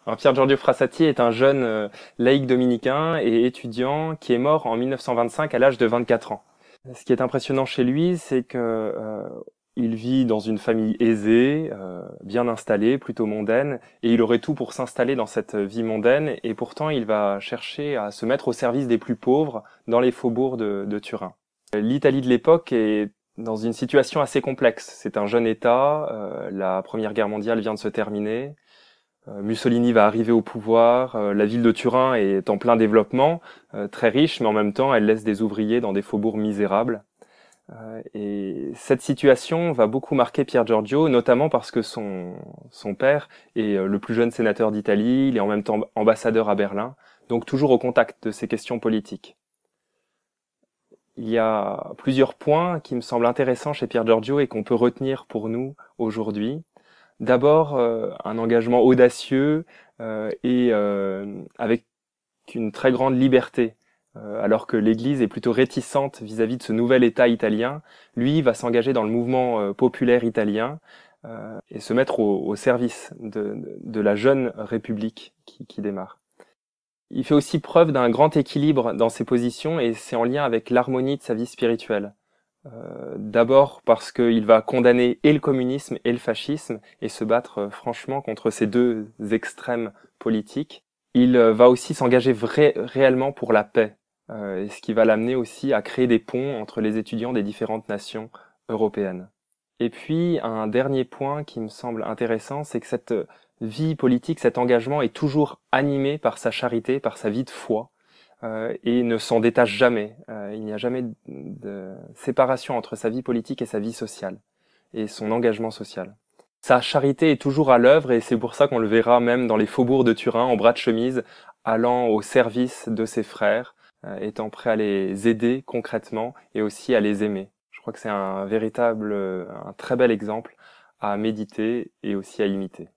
Alors, Pier Giorgio Frassati est un jeune laïc dominicain et étudiant qui est mort en 1925 à l'âge de 24 ans. Ce qui est impressionnant chez lui, c'est que il vit dans une famille aisée, bien installée, plutôt mondaine, et il aurait tout pour s'installer dans cette vie mondaine, et pourtant il va chercher à se mettre au service des plus pauvres dans les faubourgs de Turin. L'Italie de l'époque est dans une situation assez complexe. C'est un jeune État, la Première Guerre mondiale vient de se terminer, Mussolini va arriver au pouvoir, la ville de Turin est en plein développement, très riche, mais en même temps elle laisse des ouvriers dans des faubourgs misérables. Et cette situation va beaucoup marquer Pier Giorgio, notamment parce que son père est le plus jeune sénateur d'Italie, il est en même temps ambassadeur à Berlin, donc toujours au contact de ces questions politiques. Il y a plusieurs points qui me semblent intéressants chez Pier Giorgio et qu'on peut retenir pour nous aujourd'hui. D'abord, un engagement audacieux avec une très grande liberté. Alors que l'Église est plutôt réticente vis-à-vis de ce nouvel État italien, lui va s'engager dans le mouvement populaire italien et se mettre au service de la jeune République qui démarre. Il fait aussi preuve d'un grand équilibre dans ses positions et c'est en lien avec l'harmonie de sa vie spirituelle. D'abord parce qu'il va condamner et le communisme et le fascisme et se battre franchement contre ces deux extrêmes politiques. Il va aussi s'engager réellement pour la paix, et ce qui va l'amener aussi à créer des ponts entre les étudiants des différentes nations européennes. Et puis, un dernier point qui me semble intéressant, c'est que cette vie politique, cet engagement est toujours animé par sa charité, par sa vie de foi, et ne s'en détache jamais. Il n'y a jamais de séparation entre sa vie politique et sa vie sociale, et son engagement social. Sa charité est toujours à l'œuvre et c'est pour ça qu'on le verra même dans les faubourgs de Turin en bras de chemise, allant au service de ses frères, étant prêt à les aider concrètement et aussi à les aimer. Je crois que c'est un très bel exemple à méditer et aussi à imiter.